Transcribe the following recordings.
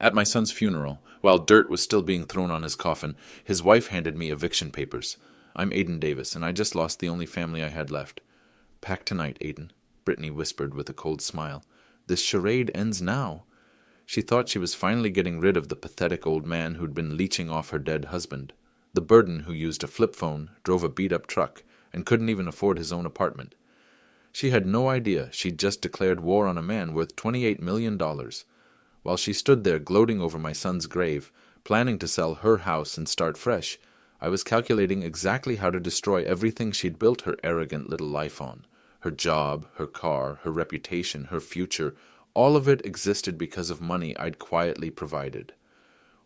At my son's funeral, while dirt was still being thrown on his coffin, his wife handed me eviction papers. I'm Aiden Davis, and I just lost the only family I had left. Pack tonight, Aiden, Brittany whispered with a cold smile. This charade ends now. She thought she was finally getting rid of the pathetic old man who'd been leeching off her dead husband. The burden who used a flip phone, drove a beat-up truck, and couldn't even afford his own apartment. She had no idea she'd just declared war on a man worth $28 million. While she stood there gloating over my son's grave, planning to sell her house and start fresh, I was calculating exactly how to destroy everything she'd built her arrogant little life on. Her job, her car, her reputation, her future, all of it existed because of money I'd quietly provided.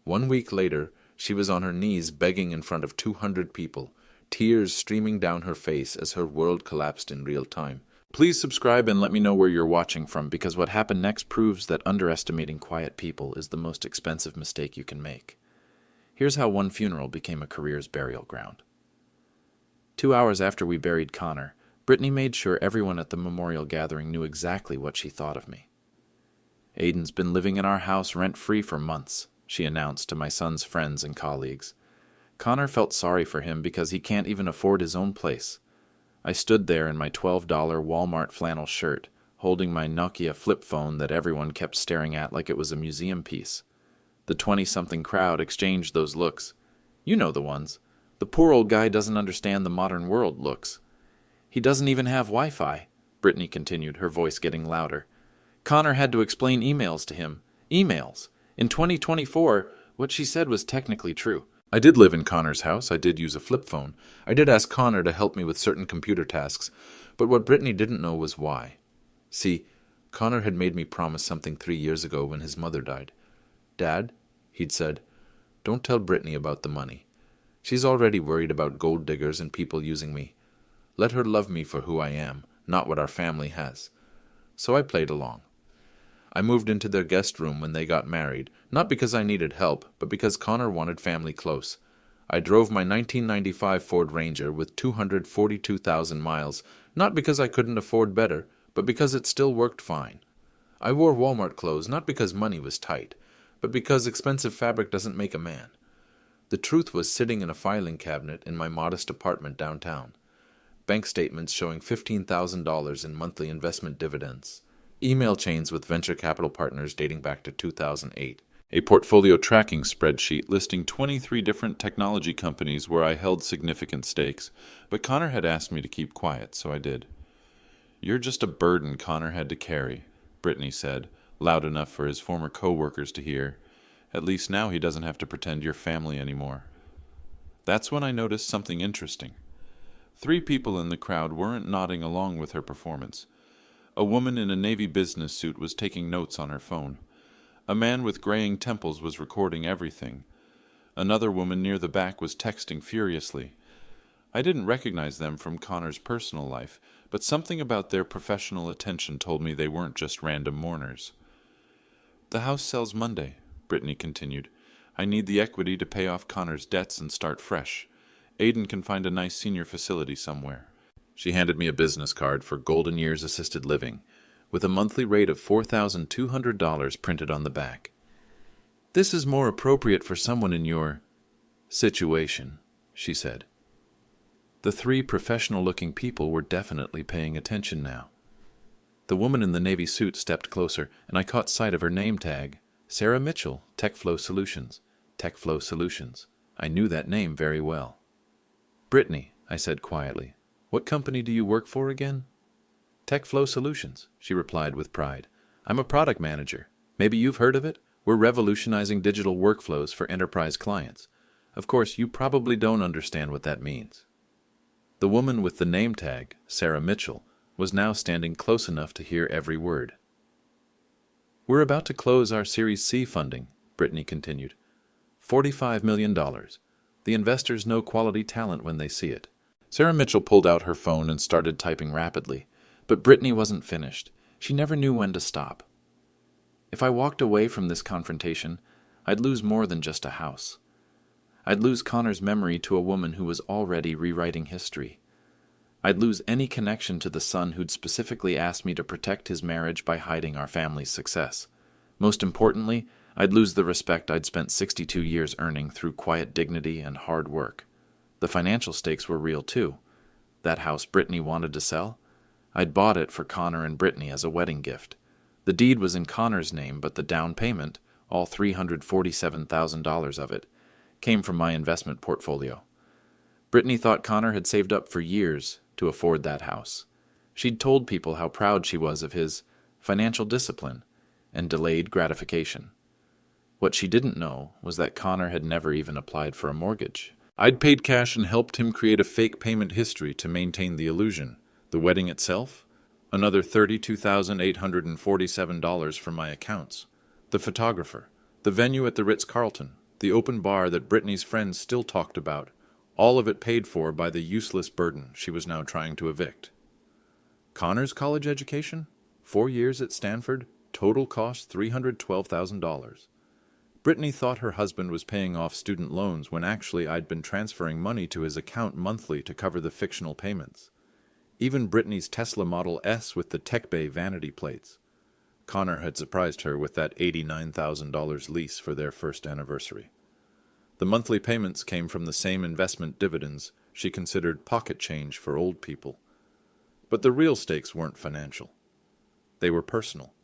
1 week later, she was on her knees begging in front of 200 people, tears streaming down her face as her world collapsed in real time. Please subscribe and let me know where you're watching from, because what happened next proves that underestimating quiet people is the most expensive mistake you can make. Here's how one funeral became a career's burial ground. 2 hours after we buried Connor, Brittany made sure everyone at the memorial gathering knew exactly what she thought of me. Aiden's been living in our house rent-free for months, she announced to my son's friends and colleagues. Connor felt sorry for him because he can't even afford his own place. I stood there in my $12 Walmart flannel shirt, holding my Nokia flip phone that everyone kept staring at like it was a museum piece. The 20-something crowd exchanged those looks. You know the ones. The poor old guy doesn't understand the modern world looks. He doesn't even have Wi-Fi, Brittany continued, her voice getting louder. Connor had to explain emails to him. Emails. In 2024, what she said was technically true. I did live in Connor's house. I did use a flip phone. I did ask Connor to help me with certain computer tasks, but what Brittany didn't know was why. See, Connor had made me promise something 3 years ago when his mother died. Dad, he'd said, don't tell Brittany about the money. She's already worried about gold diggers and people using me. Let her love me for who I am, not what our family has. So I played along. I moved into their guest room when they got married, not because I needed help, but because Connor wanted family close. I drove my 1995 Ford Ranger with 242,000 miles, not because I couldn't afford better, but because it still worked fine. I wore Walmart clothes not because money was tight, but because expensive fabric doesn't make a man. The truth was sitting in a filing cabinet in my modest apartment downtown. Bank statements showing $15,000 in monthly investment dividends. Email chains with venture capital partners dating back to 2008. A portfolio tracking spreadsheet listing 23 different technology companies where I held significant stakes, but Connor had asked me to keep quiet, so I did. You're just a burden Connor had to carry, Brittany said, loud enough for his former co-workers to hear. At least now he doesn't have to pretend you're family anymore. That's when I noticed something interesting. 3 people in the crowd weren't nodding along with her performance. A woman in a Navy business suit was taking notes on her phone. A man with graying temples was recording everything. Another woman near the back was texting furiously. I didn't recognize them from Connor's personal life, but something about their professional attention told me they weren't just random mourners. The house sells Monday, Brittany continued. I need the equity to pay off Connor's debts and start fresh. Aiden can find a nice senior facility somewhere. She handed me a business card for Golden Years Assisted Living, with a monthly rate of $4,200 printed on the back. This is more appropriate for someone in your situation, she said. The 3 professional-looking people were definitely paying attention now. The woman in the Navy suit stepped closer, and I caught sight of her name tag. Sarah Mitchell, TechFlow Solutions. TechFlow Solutions. I knew that name very well. Brittany, I said quietly. What company do you work for again? TechFlow Solutions, she replied with pride. I'm a product manager. Maybe you've heard of it? We're revolutionizing digital workflows for enterprise clients. Of course, you probably don't understand what that means. The woman with the name tag, Sarah Mitchell, was now standing close enough to hear every word. We're about to close our Series C funding, Brittany continued. $45 million. The investors know quality talent when they see it. Sarah Mitchell pulled out her phone and started typing rapidly, but Brittany wasn't finished. She never knew when to stop. If I walked away from this confrontation, I'd lose more than just a house. I'd lose Connor's memory to a woman who was already rewriting history. I'd lose any connection to the son who'd specifically asked me to protect his marriage by hiding our family's success. Most importantly, I'd lose the respect I'd spent 62 years earning through quiet dignity and hard work. The financial stakes were real too. That house Brittany wanted to sell? I'd bought it for Connor and Brittany as a wedding gift. The deed was in Connor's name, but the down payment, all $347,000 of it, came from my investment portfolio. Brittany thought Connor had saved up for years to afford that house. She'd told people how proud she was of his financial discipline and delayed gratification. What she didn't know was that Connor had never even applied for a mortgage. I'd paid cash and helped him create a fake payment history to maintain the illusion. The wedding itself? Another $32,847 from my accounts. The photographer, the venue at the Ritz-Carlton, the open bar that Brittany's friends still talked about, all of it paid for by the useless burden she was now trying to evict. Connor's college education? 4 years at Stanford, total cost $312,000. Brittany thought her husband was paying off student loans when actually I'd been transferring money to his account monthly to cover the fictional payments. Even Brittany's Tesla Model S with the Tech Bay vanity plates. Connor had surprised her with that $89,000 lease for their first anniversary. The monthly payments came from the same investment dividends she considered pocket change for old people. But the real stakes weren't financial. They were personal.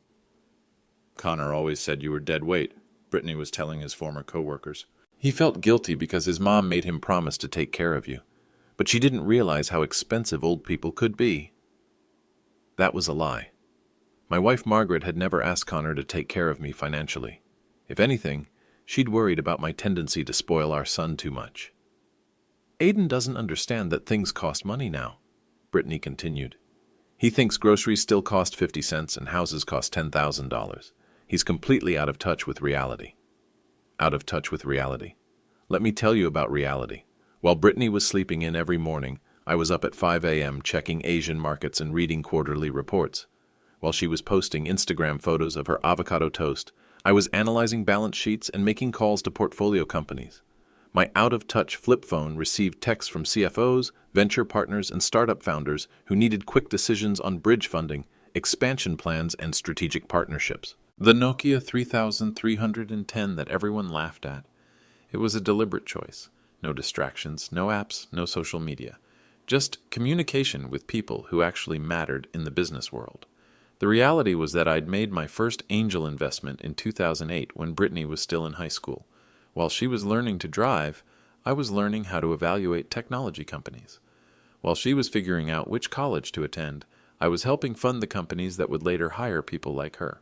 Connor always said you were dead weight, Brittany was telling his former co-workers. He felt guilty because his mom made him promise to take care of you. But she didn't realize how expensive old people could be. That was a lie. My wife Margaret had never asked Connor to take care of me financially. If anything, she'd worried about my tendency to spoil our son too much. Aiden doesn't understand that things cost money now, Brittany continued. He thinks groceries still cost 50 cents and houses cost $10,000. He's completely out of touch with reality. Out of touch with reality. Let me tell you about reality. While Brittany was sleeping in every morning, I was up at 5 a.m. checking Asian markets and reading quarterly reports. While she was posting Instagram photos of her avocado toast, I was analyzing balance sheets and making calls to portfolio companies. My out-of-touch flip phone received texts from CFOs, venture partners, and startup founders who needed quick decisions on bridge funding, expansion plans, and strategic partnerships. The Nokia 3310 that everyone laughed at. It was a deliberate choice. No distractions, no apps, no social media. Just communication with people who actually mattered in the business world. The reality was that I'd made my first angel investment in 2008 when Brittany was still in high school. While she was learning to drive, I was learning how to evaluate technology companies. While she was figuring out which college to attend, I was helping fund the companies that would later hire people like her.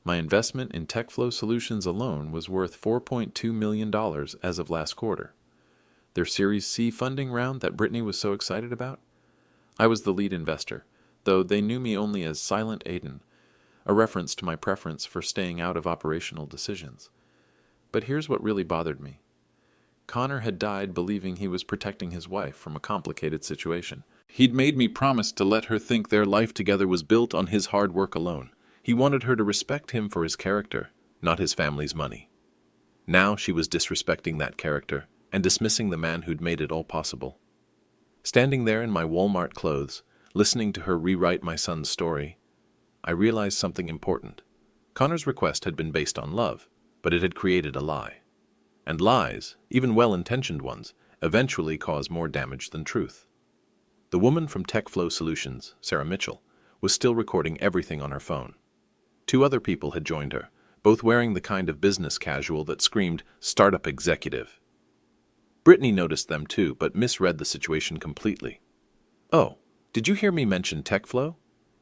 My investment in TechFlow Solutions alone was worth $4.2 million as of last quarter. Their Series C funding round that Brittany was so excited about? I was the lead investor, though they knew me only as Silent Aiden, a reference to my preference for staying out of operational decisions. But here's what really bothered me. Connor had died believing he was protecting his wife from a complicated situation. He'd made me promise to let her think their life together was built on his hard work alone. He wanted her to respect him for his character, not his family's money. Now she was disrespecting that character and dismissing the man who'd made it all possible. Standing there in my Walmart clothes, listening to her rewrite my son's story, I realized something important. Connor's request had been based on love, but it had created a lie. And lies, even well-intentioned ones, eventually cause more damage than truth. The woman from TechFlow Solutions, Sarah Mitchell, was still recording everything on her phone. 2 other people had joined her, both wearing the kind of business casual that screamed, "Startup executive." Brittany noticed them too, but misread the situation completely. "Oh, did you hear me mention TechFlow?"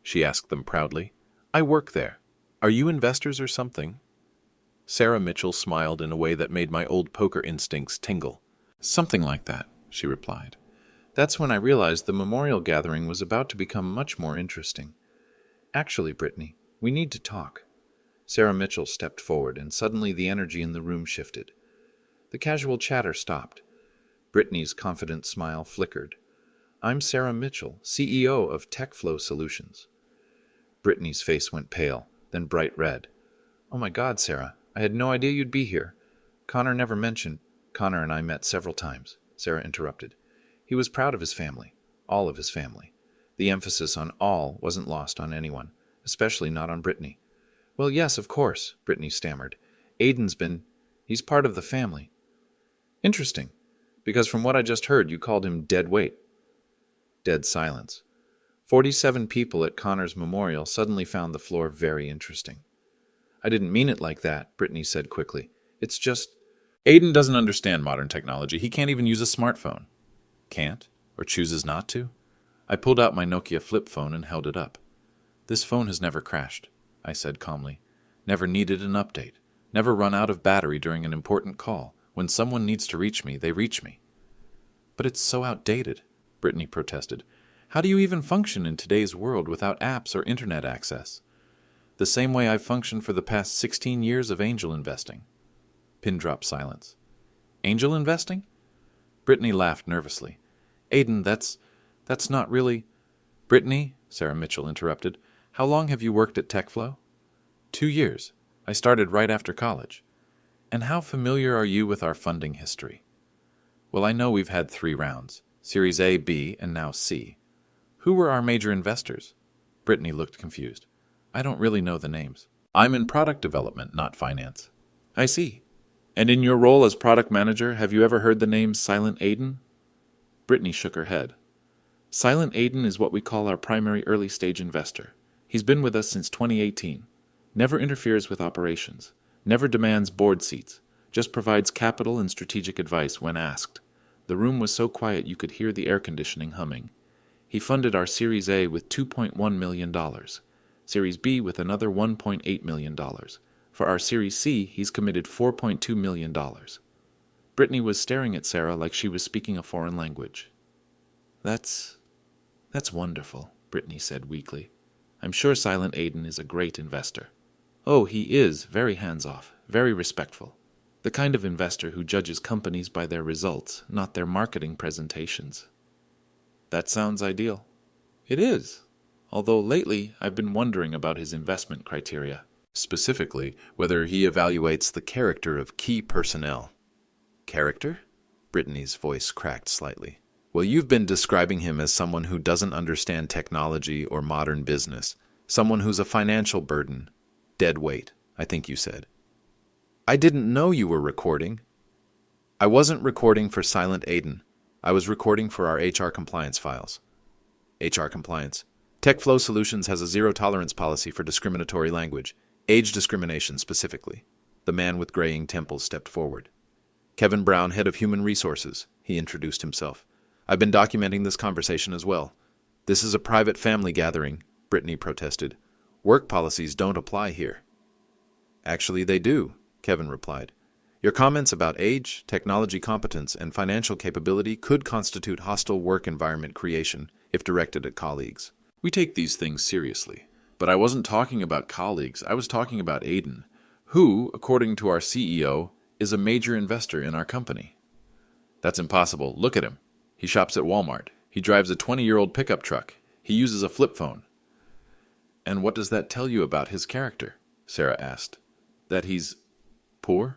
she asked them proudly. "I work there. Are you investors or something?" Sarah Mitchell smiled in a way that made my old poker instincts tingle. "Something like that," she replied. That's when I realized the memorial gathering was about to become much more interesting. "Actually, Brittany, we need to talk." Sarah Mitchell stepped forward, and suddenly the energy in the room shifted. The casual chatter stopped. Brittany's confident smile flickered. "I'm Sarah Mitchell, CEO of TechFlow Solutions." Brittany's face went pale, then bright red. "Oh my God, Sarah, I had no idea you'd be here. Connor never mentioned—" "Connor and I met several times," Sarah interrupted. "He was proud of his family, all of his family. The emphasis on all wasn't lost on anyone, especially not on Brittany." "Well, yes, of course," Brittany stammered. He's part of the family. Interesting, because from what I just heard, you called him dead weight. Dead silence. 47 people at Connor's memorial suddenly found the floor very interesting. I didn't mean it like that, Brittany said quickly. It's just... Aiden doesn't understand modern technology. He can't even use a smartphone. Can't? Or chooses not to? I pulled out my Nokia flip phone and held it up. This phone has never crashed, I said calmly. Never needed an update. Never run out of battery during an important call. When someone needs to reach me, they reach me. But it's so outdated, Brittany protested. How do you even function in today's world without apps or internet access? The same way I've functioned for the past 16 years of angel investing. Pin drop silence. Angel investing? Brittany laughed nervously. Aiden, that's not really... Brittany, Sarah Mitchell interrupted, how long have you worked at TechFlow? 2 years. I started right after college. And how familiar are you with our funding history? Well, I know we've had 3 rounds. Series A, B, and now C. Who were our major investors? Brittany looked confused. I don't really know the names. I'm in product development, not finance. I see. And in your role as product manager, have you ever heard the name Silent Aiden? Brittany shook her head. Silent Aiden is what we call our primary early-stage investor. He's been with us since 2018. Never interferes with operations. Never demands board seats. Just provides capital and strategic advice when asked. The room was so quiet you could hear the air conditioning humming. He funded our Series A with $2.1 million. Series B with another $1.8 million. For our Series C, he's committed $4.2 million. Brittany was staring at Sarah like she was speaking a foreign language. That's wonderful, Brittany said weakly. I'm sure Silent Aiden is a great investor. Oh, he is very hands-off, very respectful. The kind of investor who judges companies by their results, not their marketing presentations. That sounds ideal. It is, although lately I've been wondering about his investment criteria. Specifically, whether he evaluates the character of key personnel. Character? Brittany's voice cracked slightly. Well, you've been describing him as someone who doesn't understand technology or modern business. Someone who's a financial burden. Dead weight, I think you said. I didn't know you were recording. I wasn't recording for Silent Aiden. I was recording for our HR compliance files. HR compliance. TechFlow Solutions has a zero-tolerance policy for discriminatory language. Age discrimination specifically. The man with graying temples stepped forward. Kevin Brown, head of human resources, he introduced himself. I've been documenting this conversation as well. This is a private family gathering, Brittany protested. Work policies don't apply here. Actually, they do, Kevin replied. Your comments about age, technology competence, and financial capability could constitute hostile work environment creation if directed at colleagues. We take these things seriously. But I wasn't talking about colleagues. I was talking about Aiden, who, according to our CEO, is a major investor in our company. That's impossible. Look at him. He shops at Walmart. He drives a 20-year-old pickup truck. He uses a flip phone. And what does that tell you about his character? Sarah asked. That he's poor?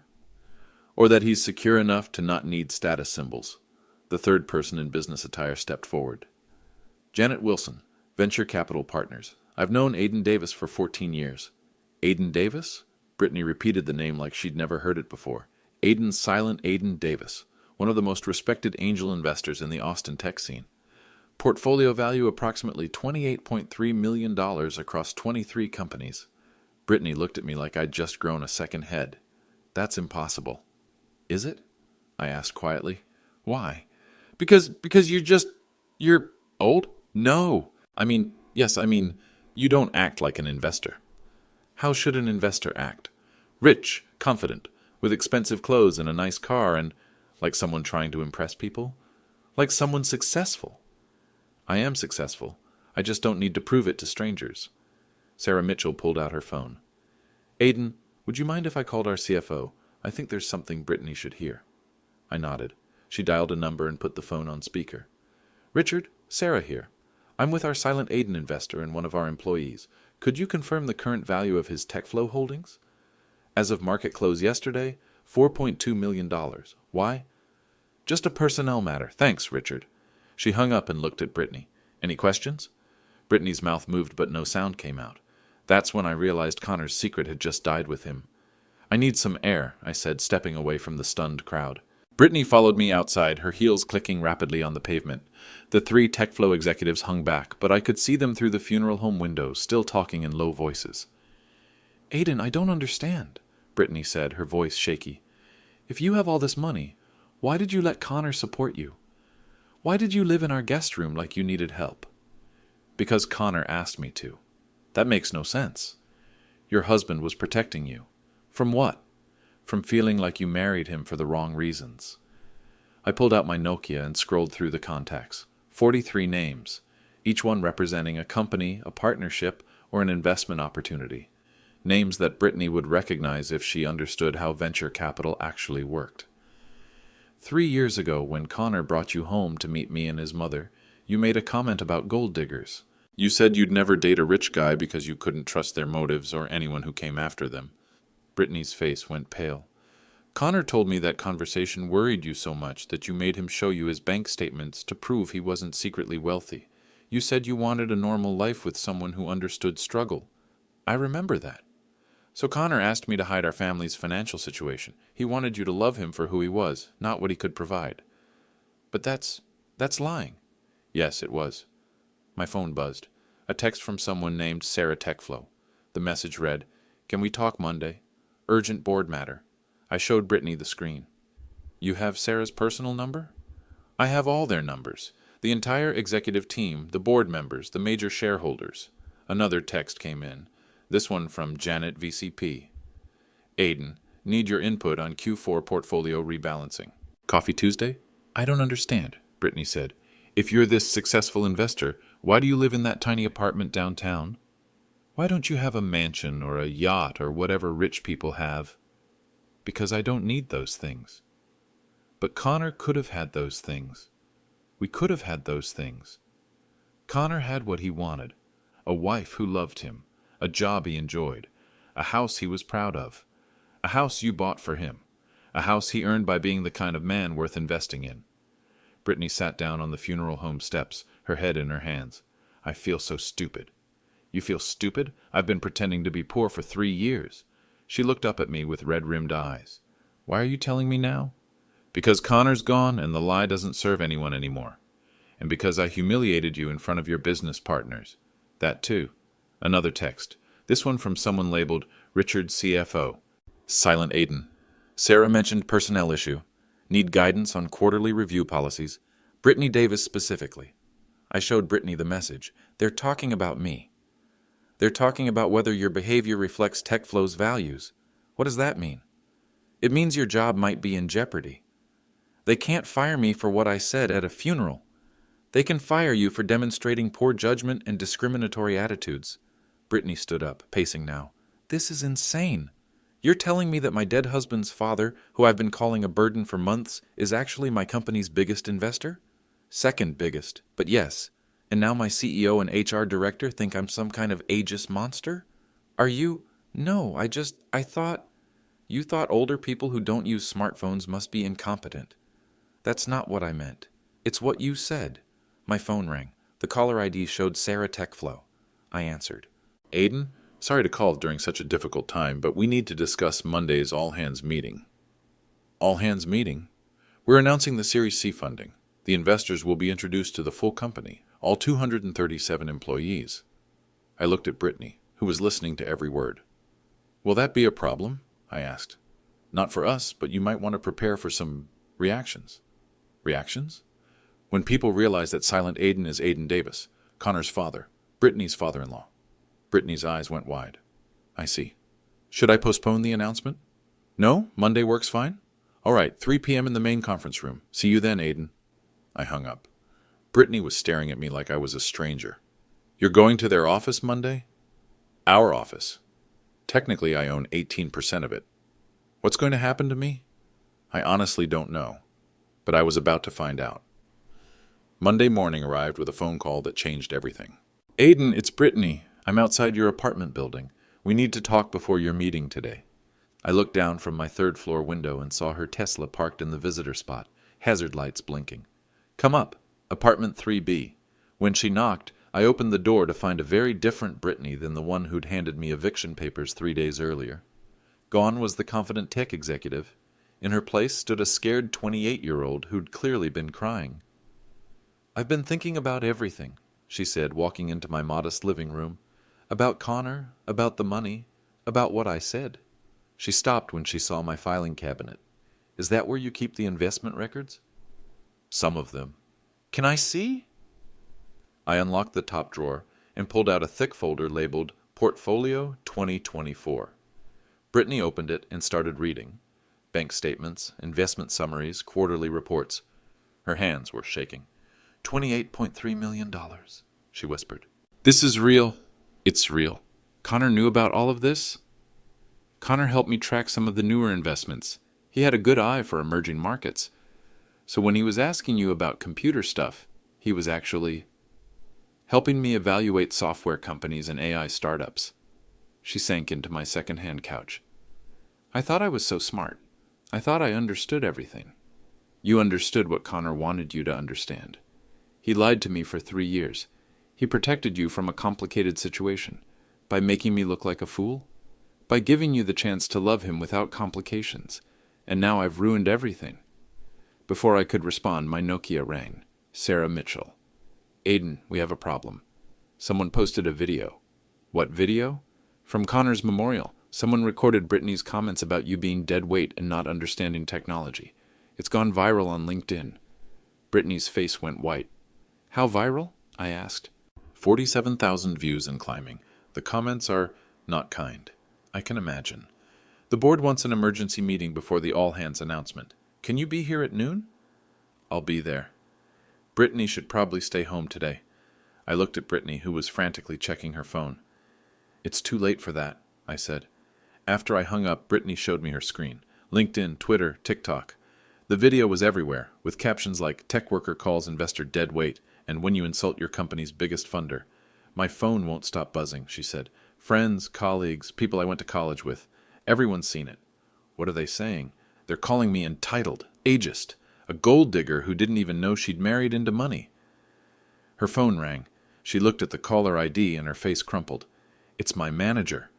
Or that he's secure enough to not need status symbols? The third person in business attire stepped forward. Janet Wilson, Venture Capital Partners. I've known Aiden Davis for 14 years. Aiden Davis? Brittany repeated the name like she'd never heard it before. Silent Aiden Davis, one of the most respected angel investors in the Austin tech scene. Portfolio value approximately $28.3 million across 23 companies. Brittany looked at me like I'd just grown a second head. That's impossible. Is it? I asked quietly. Why? Because you're old? No. Yes, you don't act like an investor. How should an investor act? Rich, confident, with expensive clothes and a nice car, and like someone trying to impress people? Like someone successful? I am successful. I just don't need to prove it to strangers. Sarah Mitchell pulled out her phone. Aiden, would you mind if I called our CFO? I think there's something Brittany should hear. I nodded. She dialed a number and put the phone on speaker. Richard, Sarah here. I'm with our Silent Aiden investor and one of our employees. Could you confirm the current value of his TechFlow holdings? As of market close yesterday, $4.2 million. Why? Just a personnel matter. Thanks, Richard. She hung up and looked at Brittany. Any questions? Brittany's mouth moved, but no sound came out. That's when I realized Connor's secret had just died with him. I need some air, I said, stepping away from the stunned crowd. Brittany followed me outside, her heels clicking rapidly on the pavement. The three TechFlow executives hung back, but I could see them through the funeral home windows, still talking in low voices. Aiden, I don't understand, Brittany said, her voice shaky. If you have all this money, why did you let Connor support you? Why did you live in our guest room like you needed help? Because Connor asked me to. That makes no sense. Your husband was protecting you. From what? From feeling like you married him for the wrong reasons. I pulled out my Nokia and scrolled through the contacts. 43 names, each one representing a company, a partnership, or an investment opportunity. Names that Brittany would recognize if she understood how venture capital actually worked. 3 years ago, when Connor brought you home to meet me and his mother, you made a comment about gold diggers. You said you'd never date a rich guy because you couldn't trust their motives or anyone who came after them. Brittany's face went pale. Connor told me that conversation worried you so much that you made him show you his bank statements to prove he wasn't secretly wealthy. You said you wanted a normal life with someone who understood struggle. I remember that. So Connor asked me to hide our family's financial situation. He wanted you to love him for who he was, not what he could provide. But that's lying. Yes, it was. My phone buzzed. A text from someone named Sarah Techflow. The message read, "Can we talk Monday? Urgent board matter." I showed Brittany the screen. You have Sarah's personal number? I have all their numbers. The entire executive team, the board members, the major shareholders. Another text came in. This one from Janet VCP. Aiden, need your input on Q4 portfolio rebalancing. Coffee Tuesday? I don't understand, Brittany said. If you're this successful investor, why do you live in that tiny apartment downtown? Why don't you have a mansion or a yacht or whatever rich people have? Because I don't need those things. But Connor could have had those things. We could have had those things. Connor had what he wanted. A wife who loved him. A job he enjoyed. A house he was proud of. A house you bought for him. A house he earned by being the kind of man worth investing in. Brittany sat down on the funeral home steps, her head in her hands. I feel so stupid. You feel stupid? I've been pretending to be poor for 3 years. She looked up at me with red-rimmed eyes. Why are you telling me now? Because Connor's gone and the lie doesn't serve anyone anymore. And because I humiliated you in front of your business partners. That too. Another text. This one from someone labeled Richard CFO. Silent Aiden. Sarah mentioned personnel issue. Need guidance on quarterly review policies. Brittany Davis specifically. I showed Brittany the message. They're talking about me. They're talking about whether your behavior reflects TechFlow's values. What does that mean? It means your job might be in jeopardy. They can't fire me for what I said at a funeral. They can fire you for demonstrating poor judgment and discriminatory attitudes. Brittany stood up, pacing now. This is insane. You're telling me that my dead husband's father, who I've been calling a burden for months, is actually my company's biggest investor? Second biggest, but yes. And now my CEO and HR director think I'm some kind of ageist monster? Are you? No, I thought... You thought older people who don't use smartphones must be incompetent. That's not what I meant. It's what you said. My phone rang. The caller ID showed Sarah Techflow. I answered. Aiden, sorry to call during such a difficult time, but we need to discuss Monday's all-hands meeting. All-hands meeting? We're announcing the Series C funding. The investors will be introduced to the full company, all 237 employees. I looked at Brittany, who was listening to every word. Will that be a problem? I asked. Not for us, but you might want to prepare for some reactions. Reactions? When people realize that Silent Aiden is Aiden Davis, Connor's father, Brittany's father-in-law. Brittany's eyes went wide. I see. Should I postpone the announcement? No? Monday works fine? All right, 3 p.m. in the main conference room. See you then, Aiden. I hung up. Brittany was staring at me like I was a stranger. You're going to their office Monday? Our office. Technically, I own 18% of it. What's going to happen to me? I honestly don't know, but I was about to find out. Monday morning arrived with a phone call that changed everything. Aiden, it's Brittany. I'm outside your apartment building. We need to talk before your meeting today. I looked down from my third-floor window and saw her Tesla parked in the visitor spot, hazard lights blinking. Come up, apartment 3B. When she knocked, I opened the door to find a very different Brittany than the one who'd handed me eviction papers 3 days earlier. Gone was the confident tech executive. In her place stood a scared 28-year-old who'd clearly been crying. "I've been thinking about everything," she said, walking into my modest living room. "About Connor, about the money, about what I said." She stopped when she saw my filing cabinet. "Is that where you keep the investment records?" "Some of them." "Can I see?" I unlocked the top drawer and pulled out a thick folder labeled Portfolio 2024. Brittany opened it and started reading. Bank statements, investment summaries, quarterly reports. Her hands were shaking. $28.3 million, she whispered. "This is real." "It's real. Connor knew about all of this?" "Connor helped me track some of the newer investments. He had a good eye for emerging markets. So when he was asking you about computer stuff, he was actually helping me evaluate software companies and AI startups." She sank into my second-hand couch. "I thought I was so smart. I thought I understood everything." "You understood what Connor wanted you to understand. He lied to me for 3 years. He protected you from a complicated situation. By making me look like a fool? By giving you the chance to love him without complications. And now I've ruined everything." Before I could respond, my Nokia rang. Sarah Mitchell. "Aiden, we have a problem. Someone posted a video." "What video?" "From Connor's memorial. Someone recorded Brittany's comments about you being dead weight and not understanding technology. It's gone viral on LinkedIn." Brittany's face went white. "How viral?" I asked. 47,000 views and climbing. The comments are not kind. I can imagine. "The board wants an emergency meeting before the all-hands announcement. Can you be here at noon?" "I'll be there." "Brittany should probably stay home today." I looked at Brittany, who was frantically checking her phone. "It's too late for that," I said. After I hung up, Brittany showed me her screen. LinkedIn, Twitter, TikTok. The video was everywhere, with captions like "Tech worker calls investor dead weight," and "When you insult your company's biggest funder." "My phone won't stop buzzing," she said. "Friends, colleagues, people I went to college with. Everyone's seen it." "What are they saying?" "They're calling me entitled, ageist, a gold digger who didn't even know she'd married into money." Her phone rang. She looked at the caller ID and her face crumpled. "It's my manager."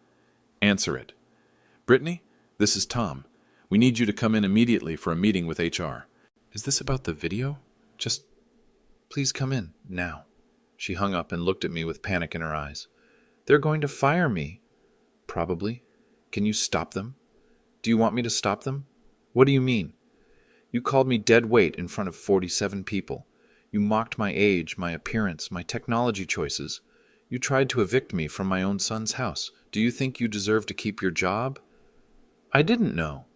"Answer it." "Brittany, this is Tom. We need you to come in immediately for a meeting with HR." "Is this about the video? Just please come in, now." She hung up and looked at me with panic in her eyes. "They're going to fire me." "Probably. Can you stop them?" "Do you want me to stop them?" "What do you mean?" "You called me dead weight in front of 47 people. You mocked my age, my appearance, my technology choices. You tried to evict me from my own son's house. Do you think you deserve to keep your job?" "I didn't know."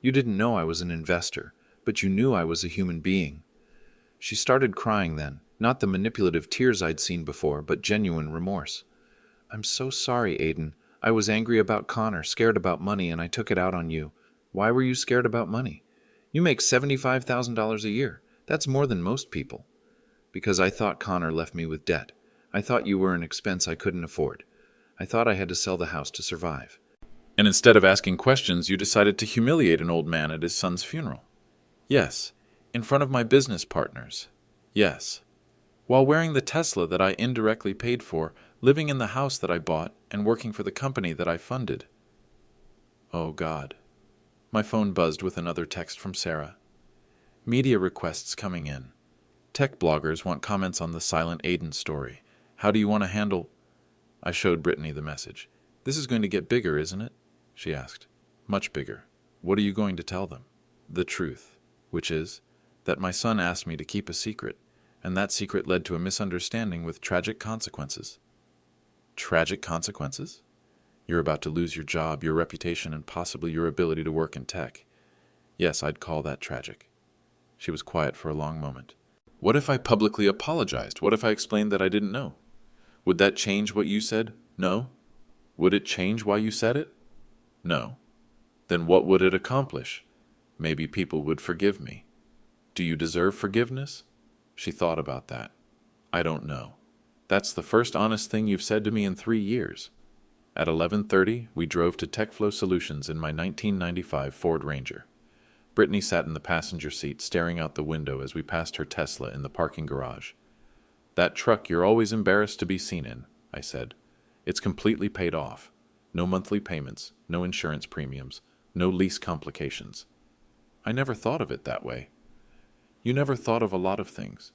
"You didn't know I was an investor, but you knew I was a human being." She started crying then, not the manipulative tears I'd seen before, but genuine remorse. "I'm so sorry, Aiden. I was angry about Connor, scared about money, and I took it out on you." "Why were you scared about money? You make $75,000 a year. That's more than most people." "Because I thought Connor left me with debt. I thought you were an expense I couldn't afford. I thought I had to sell the house to survive." "And instead of asking questions, you decided to humiliate an old man at his son's funeral." "Yes. In front of my business partners." "Yes. While wearing the Tesla that I indirectly paid for, living in the house that I bought, and working for the company that I funded." Oh, God. My phone buzzed with another text from Sarah. "Media requests coming in. Tech bloggers want comments on the silent Aiden story. How do you want to handle—" I showed Brittany the message. "This is going to get bigger, isn't it?" she asked. "Much bigger. What are you going to tell them?" "The truth, which is that my son asked me to keep a secret, and that secret led to a misunderstanding with tragic consequences." "Tragic consequences?" "You're about to lose your job, your reputation, and possibly your ability to work in tech. Yes, I'd call that tragic." She was quiet for a long moment. "What if I publicly apologized? What if I explained that I didn't know? Would that change what you said? No? Would it change why you said it? No. Then what would it accomplish? Maybe people would forgive me. Do you deserve forgiveness?" She thought about that. "I don't know. That's the first honest thing you've said to me in 3 years." At 11:30, we drove to TechFlow Solutions in my 1995 Ford Ranger. Brittany sat in the passenger seat, staring out the window as we passed her Tesla in the parking garage. "That truck you're always embarrassed to be seen in," I said. "It's completely paid off. No monthly payments, no insurance premiums, no lease complications. I never thought of it that way. You never thought of a lot of things.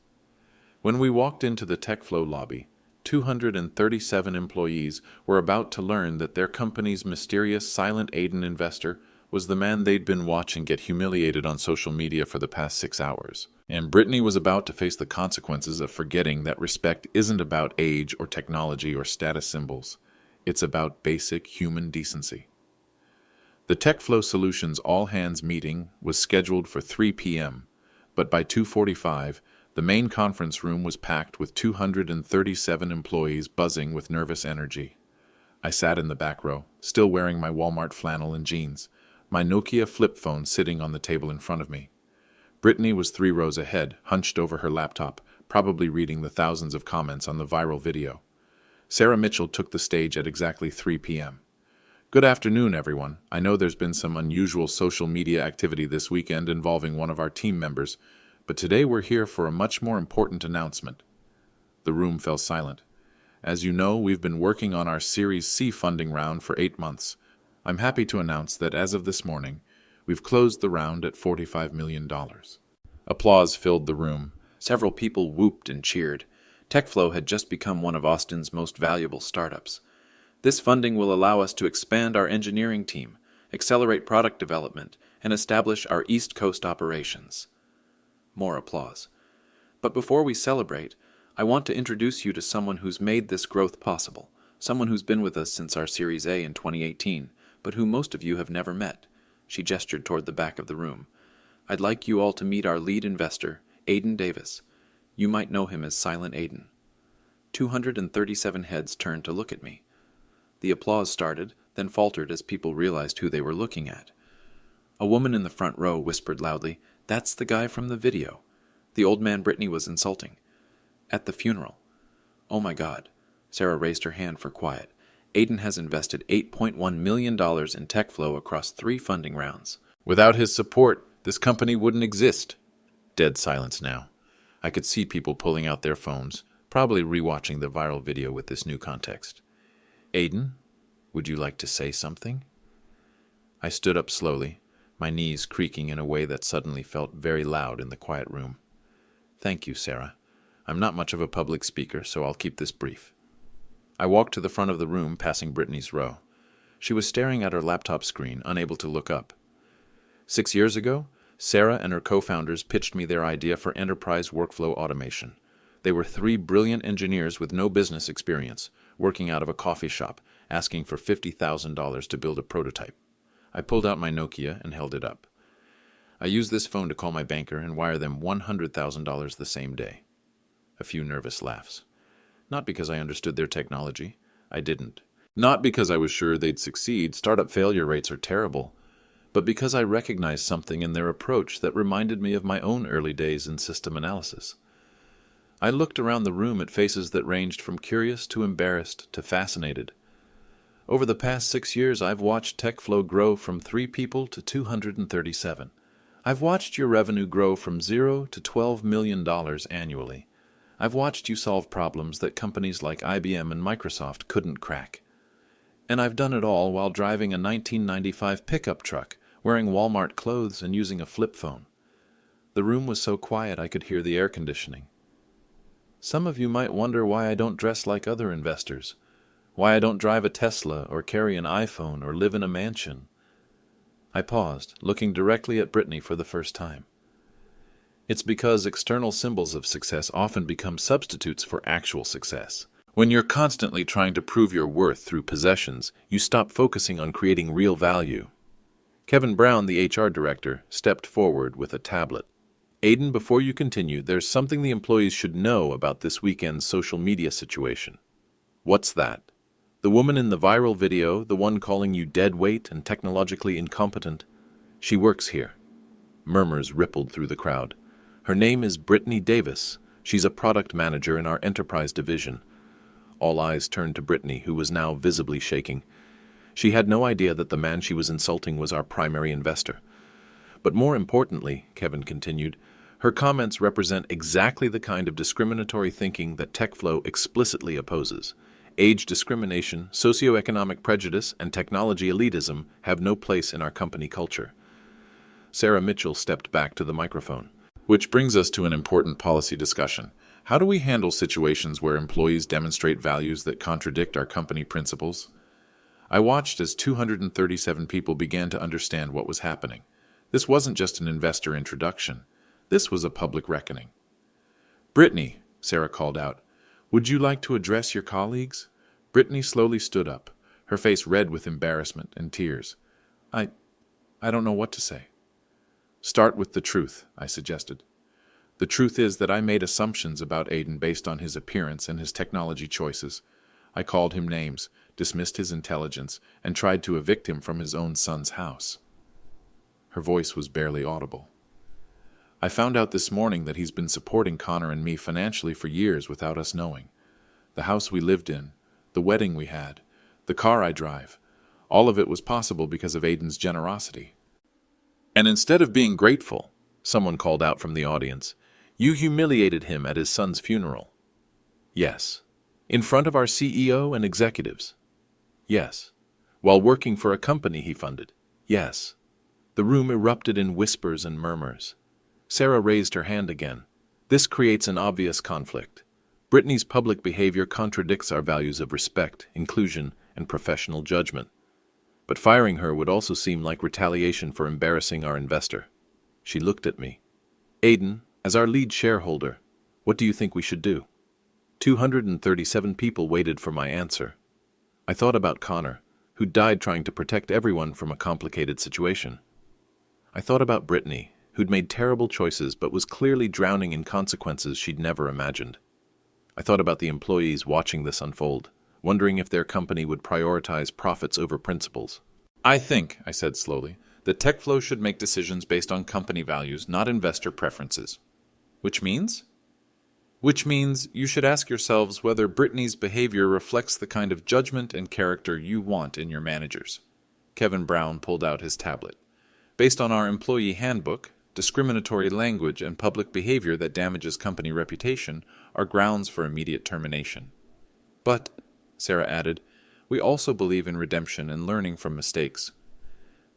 When we walked into the TechFlow lobby, 237 employees were about to learn that their company's mysterious silent Aiden investor was the man they'd been watching get humiliated on social media for the past 6 hours. And Brittany was about to face the consequences of forgetting that respect isn't about age or technology or status symbols. It's about basic human decency. The TechFlow Solutions all-hands meeting was scheduled for 3 p.m., but by 2:45, the main conference room was packed with 237 employees buzzing with nervous energy. I sat in the back row, still wearing my Walmart flannel and jeans, my Nokia flip phone sitting on the table in front of me. Brittany was 3 rows ahead, hunched over her laptop, probably reading the thousands of comments on the viral video. Sarah Mitchell took the stage at exactly 3 p.m. Good afternoon, everyone. I know there's been some unusual social media activity this weekend involving one of our team members, but today we're here for a much more important announcement. The room fell silent. As you know, we've been working on our Series C funding round for 8 months. I'm happy to announce that as of this morning, we've closed the round at $45 million. Applause filled the room. Several people whooped and cheered. TechFlow had just become one of Austin's most valuable startups. This funding will allow us to expand our engineering team, accelerate product development, and establish our East Coast operations. More applause. But before we celebrate, I want to introduce you to someone who's made this growth possible, someone who's been with us since our Series A in 2018, but who most of you have never met. She gestured toward the back of the room. I'd like you all to meet our lead investor, Aiden Davis. You might know him as Silent Aiden. 237 heads turned to look at me. The applause started, then faltered as people realized who they were looking at. A woman in the front row whispered loudly, "That's the guy from the video. The old man Brittany was insulting. At the funeral." "Oh my God." Sarah raised her hand for quiet. Aiden has invested $8.1 million in TechFlow across 3 funding rounds. Without his support, this company wouldn't exist. Dead silence now. I could see people pulling out their phones, probably rewatching the viral video with this new context. "Aiden, would you like to say something?" I stood up slowly, my knees creaking in a way that suddenly felt very loud in the quiet room. "Thank you, Sarah. I'm not much of a public speaker, so I'll keep this brief." I walked to the front of the room, passing Brittany's row. She was staring at her laptop screen, unable to look up. 6 years ago, Sarah and her co-founders pitched me their idea for enterprise workflow automation. They were 3 brilliant engineers with no business experience, working out of a coffee shop, asking for $50,000 to build a prototype. I pulled out my Nokia and held it up. I used this phone to call my banker and wire them $100,000 the same day. A few nervous laughs. Not because I understood their technology. I didn't. Not because I was sure they'd succeed. Startup failure rates are terrible. But because I recognized something in their approach that reminded me of my own early days in system analysis. I looked around the room at faces that ranged from curious to embarrassed to fascinated. Over the past 6 years, I've watched TechFlow grow from 3 people to 237. I've watched your revenue grow from $0 to $12 million annually. I've watched you solve problems that companies like IBM and Microsoft couldn't crack. And I've done it all while driving a 1995 pickup truck, wearing Walmart clothes and using a flip phone. The room was so quiet I could hear the air conditioning. Some of you might wonder why I don't dress like other investors, why I don't drive a Tesla or carry an iPhone or live in a mansion. I paused, looking directly at Brittany for the first time. It's because external symbols of success often become substitutes for actual success. When you're constantly trying to prove your worth through possessions, you stop focusing on creating real value. Kevin Brown, the HR director, stepped forward with a tablet. "Aiden, before you continue, there's something the employees should know about this weekend's social media situation." "What's that?" "The woman in the viral video, the one calling you dead weight and technologically incompetent, she works here." Murmurs rippled through the crowd. "Her name is Brittany Davis. She's a product manager in our enterprise division." All eyes turned to Brittany, who was now visibly shaking. She had no idea that the man she was insulting was our primary investor. But more importantly, Kevin continued, her comments represent exactly the kind of discriminatory thinking that TechFlow explicitly opposes. Age discrimination, socioeconomic prejudice, and technology elitism have no place in our company culture. Sarah Mitchell stepped back to the microphone. Which brings us to an important policy discussion. How do we handle situations where employees demonstrate values that contradict our company principles? I watched as 237 people began to understand what was happening. This wasn't just an investor introduction. This was a public reckoning. "Brittany," Sarah called out, "would you like to address your colleagues?" Brittany slowly stood up, her face red with embarrassment and tears. I don't know what to say." "Start with the truth," I suggested. "The truth is that I made assumptions about Aiden based on his appearance and his technology choices. I called him names, dismissed his intelligence, and tried to evict him from his own son's house." Her voice was barely audible. "I found out this morning that he's been supporting Connor and me financially for years without us knowing. The house we lived in, the wedding we had, the car I drive, all of it was possible because of Aiden's generosity." "And instead of being grateful," someone called out from the audience, "you humiliated him at his son's funeral." "Yes." "In front of our CEO and executives." "Yes." "While working for a company he funded." "Yes." The room erupted in whispers and murmurs. Sarah raised her hand again. "This creates an obvious conflict. Brittany's public behavior contradicts our values of respect, inclusion, and professional judgment. But firing her would also seem like retaliation for embarrassing our investor." She looked at me. "Aiden, as our lead shareholder, what do you think we should do?" 237 people waited for my answer. I thought about Connor, who died trying to protect everyone from a complicated situation. I thought about Brittany, who'd made terrible choices but was clearly drowning in consequences she'd never imagined. I thought about the employees watching this unfold, wondering if their company would prioritize profits over principles. "I think," I said slowly, "that TechFlow should make decisions based on company values, not investor preferences." "Which means?" "Which means you should ask yourselves whether Brittany's behavior reflects the kind of judgment and character you want in your managers." Kevin Brown pulled out his tablet. "Based on our employee handbook, discriminatory language and public behavior that damages company reputation are grounds for immediate termination." "But," Sarah added, "we also believe in redemption and learning from mistakes."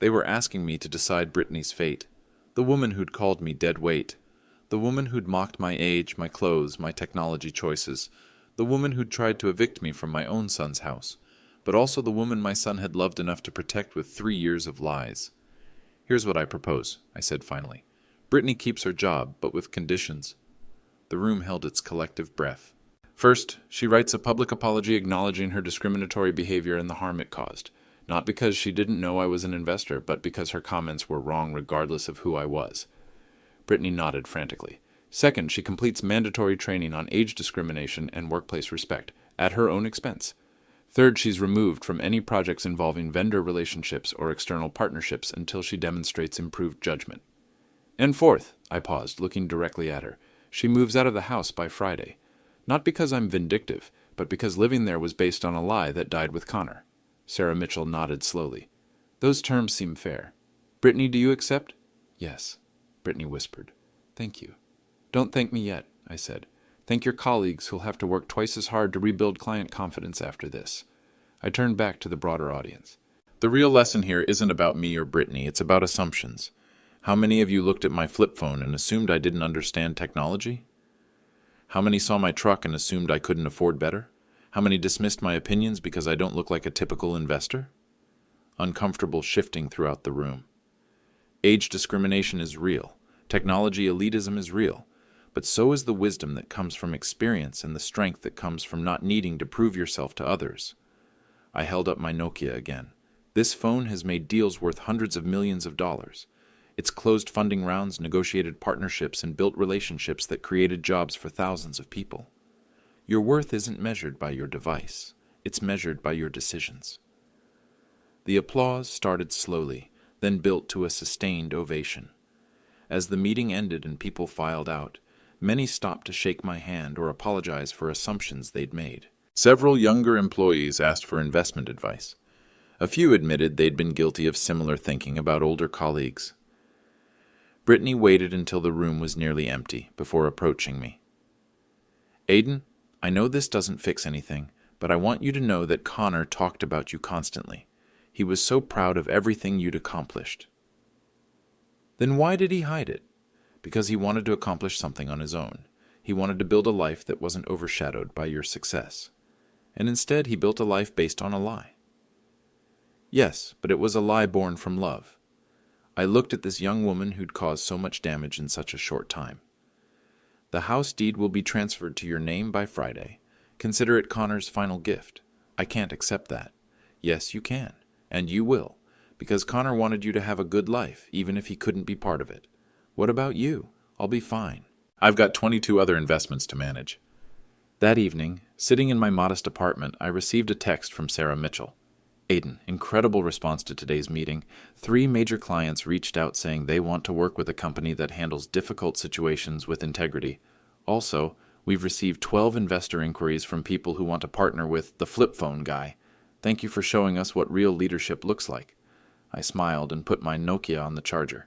They were asking me to decide Brittany's fate, the woman who'd called me dead weight, the woman who'd mocked my age, my clothes, my technology choices, the woman who'd tried to evict me from my own son's house, but also the woman my son had loved enough to protect with 3 years of lies. "Here's what I propose," I said finally. "Brittany keeps her job, but with conditions." The room held its collective breath. "First, she writes a public apology acknowledging her discriminatory behavior and the harm it caused, not because she didn't know I was an investor, but because her comments were wrong regardless of who I was." Brittany nodded frantically. "Second, she completes mandatory training on age discrimination and workplace respect, at her own expense. Third, she's removed from any projects involving vendor relationships or external partnerships until she demonstrates improved judgment. And fourth," I paused, looking directly at her, "she moves out of the house by Friday. Not because I'm vindictive, but because living there was based on a lie that died with Connor." Sarah Mitchell nodded slowly. "Those terms seem fair. Brittany, do you accept?" "Yes," Brittany whispered. "Thank you." "Don't thank me yet," I said. "Thank your colleagues who'll have to work twice as hard to rebuild client confidence after this." I turned back to the broader audience. "The real lesson here isn't about me or Brittany, it's about assumptions. How many of you looked at my flip phone and assumed I didn't understand technology? How many saw my truck and assumed I couldn't afford better? How many dismissed my opinions because I don't look like a typical investor?" Uncomfortable shifting throughout the room. Age discrimination is real. Technology elitism is real. But so is the wisdom that comes from experience and the strength that comes from not needing to prove yourself to others. I held up my Nokia again. This phone has made deals worth hundreds of millions of dollars. It's closed funding rounds, negotiated partnerships, and built relationships that created jobs for thousands of people. Your worth isn't measured by your device. It's measured by your decisions. The applause started slowly, then built to a sustained ovation. As the meeting ended and people filed out, many stopped to shake my hand or apologize for assumptions they'd made. Several younger employees asked for investment advice. A few admitted they'd been guilty of similar thinking about older colleagues. Brittany waited until the room was nearly empty before approaching me. "Aiden, I know this doesn't fix anything, but I want you to know that Connor talked about you constantly. He was so proud of everything you'd accomplished. Then why did he hide it? Because he wanted to accomplish something on his own. He wanted to build a life that wasn't overshadowed by your success. And instead, he built a life based on a lie. Yes, but it was a lie born from love. I looked at this young woman who'd caused so much damage in such a short time. The house deed will be transferred to your name by Friday. Consider it Connor's final gift. I can't accept that. Yes, you can, and you will, because Connor wanted you to have a good life, even if he couldn't be part of it. What about you? I'll be fine. I've got 22 other investments to manage. That evening, sitting in my modest apartment, I received a text from Sarah Mitchell. Aiden, incredible response to today's meeting. 3 major clients reached out saying they want to work with a company that handles difficult situations with integrity. Also, we've received 12 investor inquiries from people who want to partner with the flip phone guy. Thank you for showing us what real leadership looks like. I smiled and put my Nokia on the charger.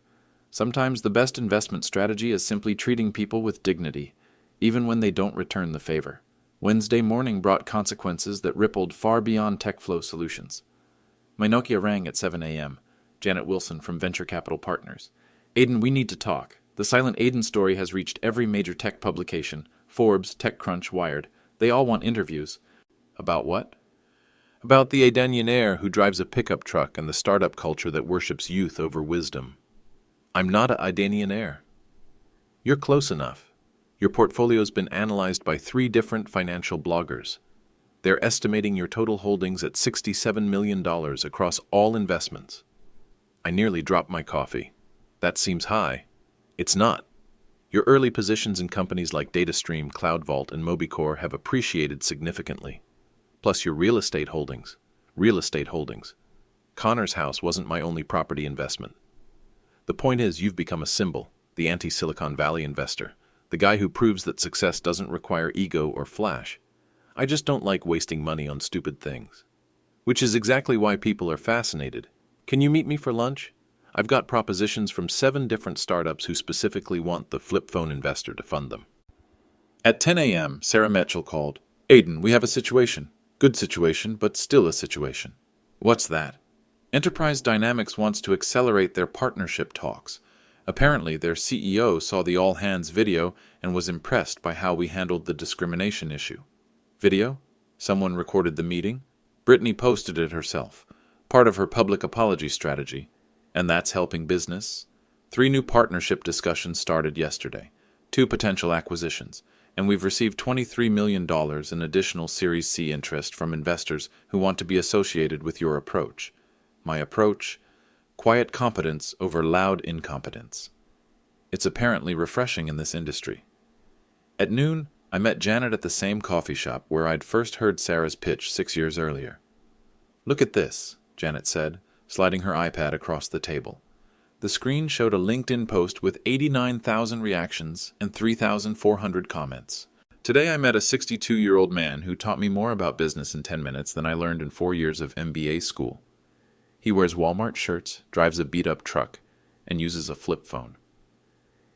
Sometimes the best investment strategy is simply treating people with dignity, even when they don't return the favor. Wednesday morning brought consequences that rippled far beyond TechFlow Solutions. My Nokia rang at 7 a.m. Janet Wilson from Venture Capital Partners. Aiden, we need to talk. The Silent Aiden story has reached every major tech publication, Forbes, TechCrunch, Wired. They all want interviews. About what? About the Aidenionaire who drives a pickup truck and the startup culture that worships youth over wisdom. I'm not a Aidenionaire. You're close enough. Your portfolio's been analyzed by 3 different financial bloggers. They're estimating your total holdings at $67 million across all investments. I nearly dropped my coffee. That seems high. It's not. Your early positions in companies like DataStream, CloudVault, and Mobicore have appreciated significantly. Plus your real estate holdings. Connor's house wasn't my only property investment. The point is, you've become a symbol, the anti-Silicon Valley investor, the guy who proves that success doesn't require ego or flash. I just don't like wasting money on stupid things. Which is exactly why people are fascinated. Can you meet me for lunch? I've got propositions from 7 different startups who specifically want the flip phone investor to fund them. At 10 a.m., Sarah Mitchell called. Aiden, we have a situation. Good situation, but still a situation. What's that? Enterprise Dynamics wants to accelerate their partnership talks. Apparently, their CEO saw the all-hands video and was impressed by how we handled the discrimination issue. Video? Someone recorded the meeting? Brittany posted it herself, part of her public apology strategy. And that's helping business? 3 new partnership discussions started yesterday, 2 potential acquisitions, and we've received $23 million in additional Series C interest from investors who want to be associated with your approach. My approach? Quiet competence over loud incompetence. It's apparently refreshing in this industry. At noon, I met Janet at the same coffee shop where I'd first heard Sarah's pitch 6 years earlier. Look at this, Janet said, sliding her iPad across the table. The screen showed a LinkedIn post with 89,000 reactions and 3,400 comments. Today I met a 62-year-old man who taught me more about business in 10 minutes than I learned in 4 years of MBA school. He wears Walmart shirts, drives a beat-up truck, and uses a flip phone.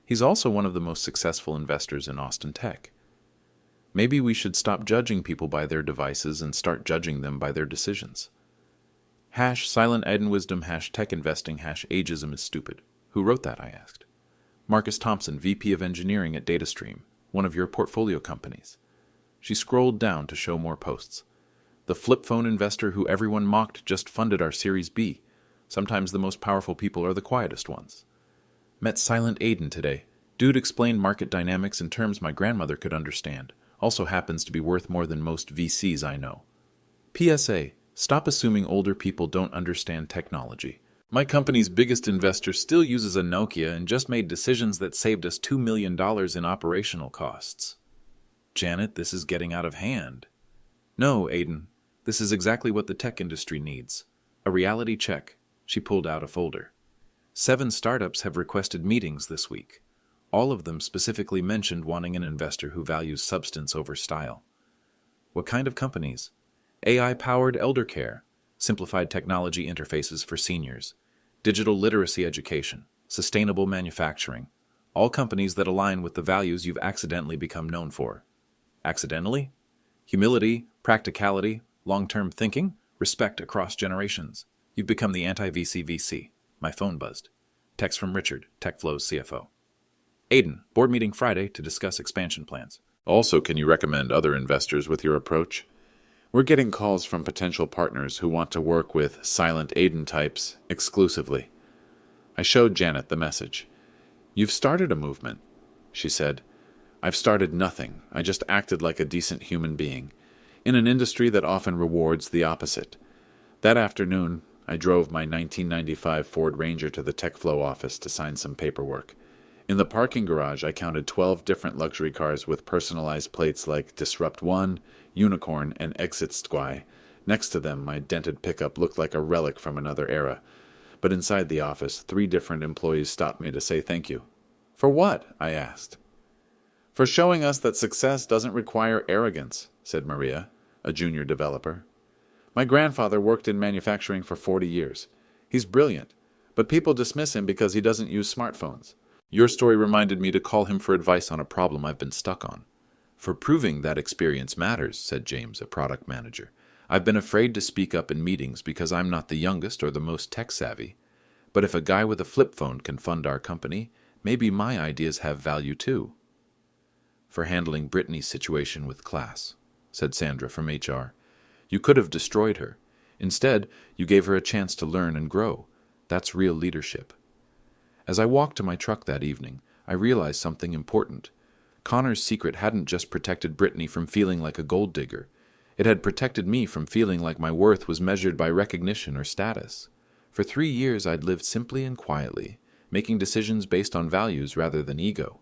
He's also one of the most successful investors in Austin tech. Maybe we should stop judging people by their devices and start judging them by their decisions. #Silent Aiden Wisdom #tech investing #ageism is stupid. Who wrote that, I asked. Marcus Thompson, VP of Engineering at DataStream, one of your portfolio companies. She scrolled down to show more posts. The flip phone investor who everyone mocked just funded our Series B. Sometimes the most powerful people are the quietest ones. Met Silent Aiden today. Dude explained market dynamics in terms my grandmother could understand. Also happens to be worth more than most VCs I know. PSA, stop assuming older people don't understand technology. My company's biggest investor still uses a Nokia and just made decisions that saved us $2 million in operational costs. Janet, this is getting out of hand. No, Aiden. This is exactly what the tech industry needs. A reality check. She pulled out a folder. 7 startups have requested meetings this week. All of them specifically mentioned wanting an investor who values substance over style. What kind of companies? AI-powered elder care, simplified technology interfaces for seniors, digital literacy education, sustainable manufacturing, all companies that align with the values you've accidentally become known for. Accidentally? Humility, Practicality, long-term thinking, respect across generations. You've become the anti-VC. My phone buzzed. Text from Richard, TechFlow's CFO. Aiden, board meeting Friday to discuss expansion plans. Also, can you recommend other investors with your approach? We're getting calls from potential partners who want to work with silent Aiden types exclusively. I showed Janet the message. You've started a movement, she said. I've started nothing. I just acted like a decent human being, in an industry that often rewards the opposite. That afternoon, I drove my 1995 Ford Ranger to the TechFlow office to sign some paperwork. In the parking garage, I counted 12 different luxury cars with personalized plates like Disrupt One, Unicorn, and Exit Squai. Next to them, my dented pickup looked like a relic from another era. But inside the office, 3 different employees stopped me to say thank you. For what? I asked. For showing us that success doesn't require arrogance, said Maria, a junior developer. My grandfather worked in manufacturing for 40 years. He's brilliant, but people dismiss him because he doesn't use smartphones. Your story reminded me to call him for advice on a problem I've been stuck on. For proving that experience matters, said James, a product manager. I've been afraid to speak up in meetings because I'm not the youngest or the most tech-savvy. But if a guy with a flip phone can fund our company, maybe my ideas have value too. For handling Brittany's situation with class, said Sandra from HR. You could have destroyed her. Instead, you gave her a chance to learn and grow. That's real leadership. As I walked to my truck that evening, I realized something important. Connor's secret hadn't just protected Brittany from feeling like a gold digger. It had protected me from feeling like my worth was measured by recognition or status. For 3 years, I'd lived simply and quietly, making decisions based on values rather than ego.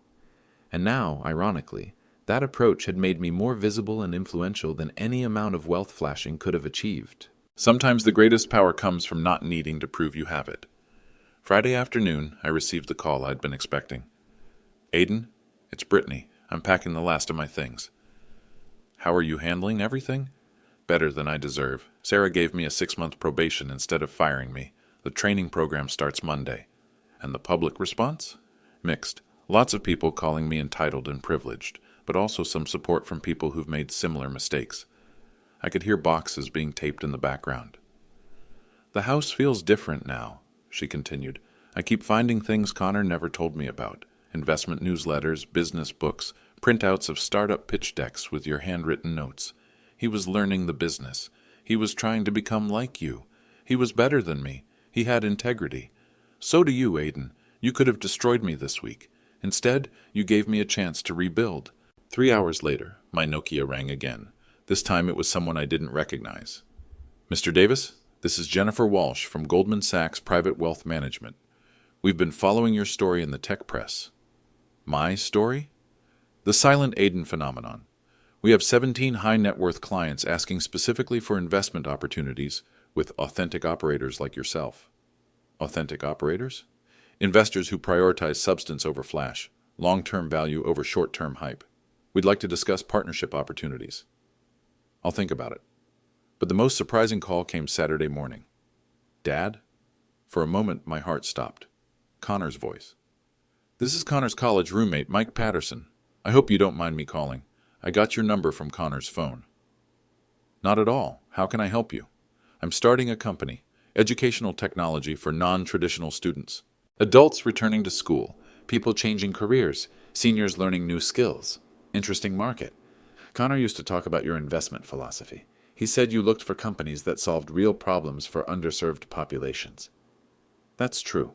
And now, ironically, that approach had made me more visible and influential than any amount of wealth flashing could have achieved. Sometimes the greatest power comes from not needing to prove you have it. Friday afternoon, I received the call I'd been expecting. Aiden, it's Brittany. I'm packing the last of my things. How are you handling everything? Better than I deserve. Sarah gave me a 6-month probation instead of firing me. The training program starts Monday. And the public response? Mixed. Lots of people calling me entitled and privileged, but also some support from people who've made similar mistakes. I could hear boxes being taped in the background. The house feels different now, she continued. I keep finding things Connor never told me about. Investment newsletters, business books, printouts of startup pitch decks with your handwritten notes. He was learning the business. He was trying to become like you. He was better than me. He had integrity. So do you, Aiden. You could have destroyed me this week. Instead, you gave me a chance to rebuild. 3 hours later, my Nokia rang again. This time it was someone I didn't recognize. Mr. Davis, this is Jennifer Walsh from Goldman Sachs Private Wealth Management. We've been following your story in the tech press. My story? The silent Aiden phenomenon. We have 17 high-net-worth clients asking specifically for investment opportunities with authentic operators like yourself. Authentic operators? Investors who prioritize substance over flash, long-term value over short-term hype. We'd like to discuss partnership opportunities. I'll think about it. But the most surprising call came Saturday morning. Dad? For a moment, my heart stopped. Connor's voice. This is Connor's college roommate, Mike Patterson. I hope you don't mind me calling. I got your number from Connor's phone. Not at all. How can I help you? I'm starting a company, educational technology for non-traditional students. Adults returning to school, people changing careers, seniors learning new skills. Interesting market. Connor used to talk about your investment philosophy. He said you looked for companies that solved real problems for underserved populations. That's true.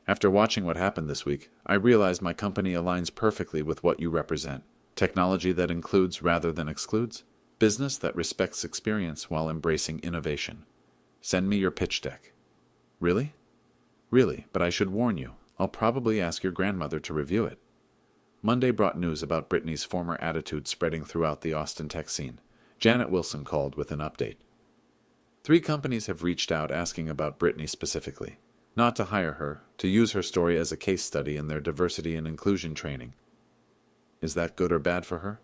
After watching what happened this week, I realized my company aligns perfectly with what you represent. Technology that includes rather than excludes. Business that respects experience while embracing innovation. Send me your pitch deck. Really? Really, but I should warn you, I'll probably ask your grandmother to review it. Monday brought news about Brittany's former attitude spreading throughout the Austin tech scene. Janet Wilson called with an update. 3 companies have reached out asking about Brittany specifically. Not to hire her, to use her story as a case study in their diversity and inclusion training. Is that good or bad for her?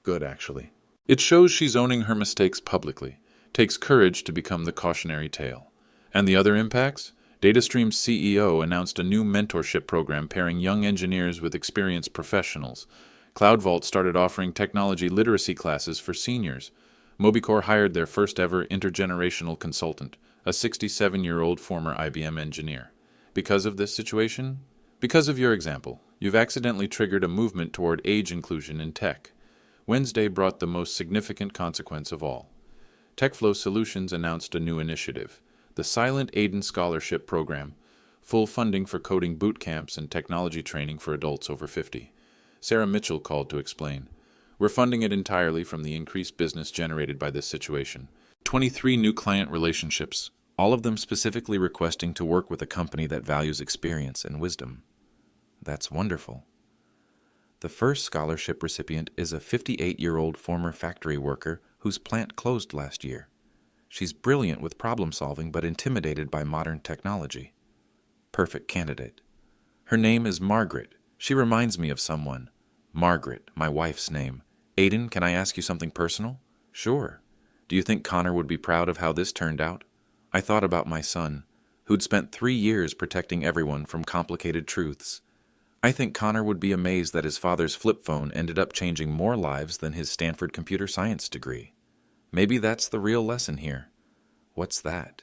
Good, actually. It shows she's owning her mistakes publicly, takes courage to become the cautionary tale. And the other impacts? DataStream's CEO announced a new mentorship program pairing young engineers with experienced professionals. CloudVault started offering technology literacy classes for seniors. Mobicor hired their first ever intergenerational consultant, a 67-year-old former IBM engineer. Because of this situation, because of your example, you've accidentally triggered a movement toward age inclusion in tech. Wednesday brought the most significant consequence of all. TechFlow Solutions announced a new initiative, the Silent Aiden Scholarship Program, full funding for coding boot camps and technology training for adults over 50. Sarah Mitchell called to explain. We're funding it entirely from the increased business generated by this situation. 23 new client relationships, all of them specifically requesting to work with a company that values experience and wisdom. That's wonderful. The first scholarship recipient is a 58-year-old former factory worker whose plant closed last year. She's brilliant with problem solving but intimidated by modern technology. Perfect candidate. Her name is Margaret. She reminds me of someone. Margaret, my wife's name. Aiden, can I ask you something personal? Sure. Do you think Connor would be proud of how this turned out? I thought about my son, who'd spent 3 years protecting everyone from complicated truths. I think Connor would be amazed that his father's flip phone ended up changing more lives than his Stanford computer science degree. Maybe that's the real lesson here. What's that?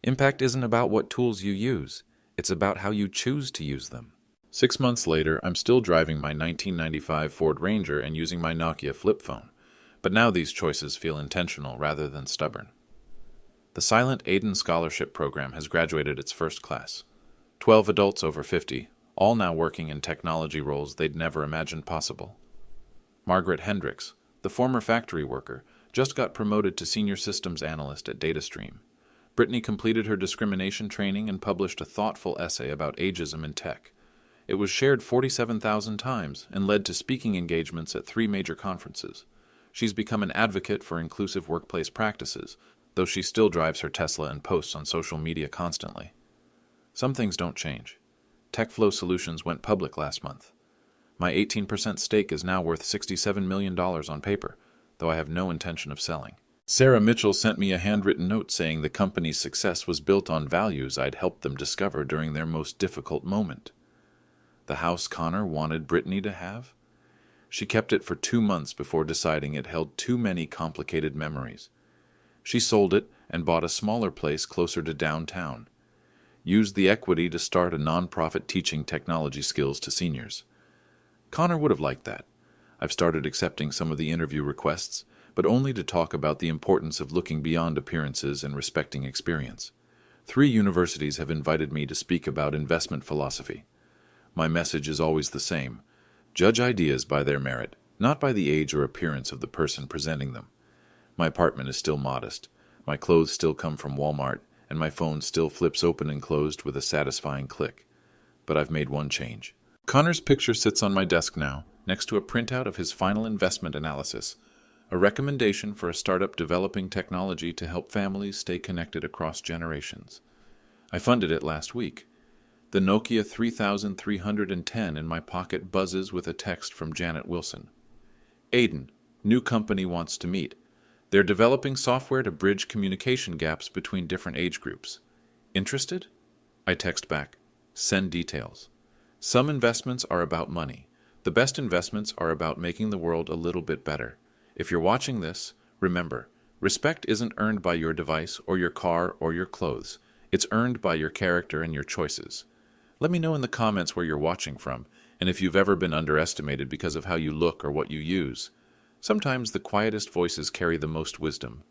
Impact isn't about what tools you use. It's about how you choose to use them. 6 months later, I'm still driving my 1995 Ford Ranger and using my Nokia flip phone. But now these choices feel intentional rather than stubborn. The Silent Aiden Scholarship Program has graduated its first class. 12 adults over 50, all now working in technology roles they'd never imagined possible. Margaret Hendricks, the former factory worker, just got promoted to senior systems analyst at DataStream. Brittany completed her discrimination training and published a thoughtful essay about ageism in tech. It was shared 47,000 times and led to speaking engagements at 3 major conferences. She's become an advocate for inclusive workplace practices, though she still drives her Tesla and posts on social media constantly. Some things don't change. TechFlow Solutions went public last month. My 18% stake is now worth $67 million on paper, though I have no intention of selling. Sarah Mitchell sent me a handwritten note saying the company's success was built on values I'd helped them discover during their most difficult moment. The house Connor wanted Brittany to have? She kept it for 2 months before deciding it held too many complicated memories. She sold it and bought a smaller place closer to downtown. Used the equity to start a nonprofit teaching technology skills to seniors. Connor would have liked that. I've started accepting some of the interview requests, but only to talk about the importance of looking beyond appearances and respecting experience. 3 universities have invited me to speak about investment philosophy. My message is always the same. Judge ideas by their merit, not by the age or appearance of the person presenting them. My apartment is still modest. My clothes still come from Walmart, and my phone still flips open and closed with a satisfying click. But I've made one change. Connor's picture sits on my desk now, next to a printout of his final investment analysis, a recommendation for a startup developing technology to help families stay connected across generations. I funded it last week. The Nokia 3310 in my pocket buzzes with a text from Janet Wilson. Aiden, new company wants to meet. They're developing software to bridge communication gaps between different age groups. Interested? I text back. Send details. Some investments are about money. The best investments are about making the world a little bit better. If you're watching this, remember, respect isn't earned by your device or your car or your clothes. It's earned by your character and your choices. Let me know in the comments where you're watching from, and if you've ever been underestimated because of how you look or what you use. Sometimes the quietest voices carry the most wisdom.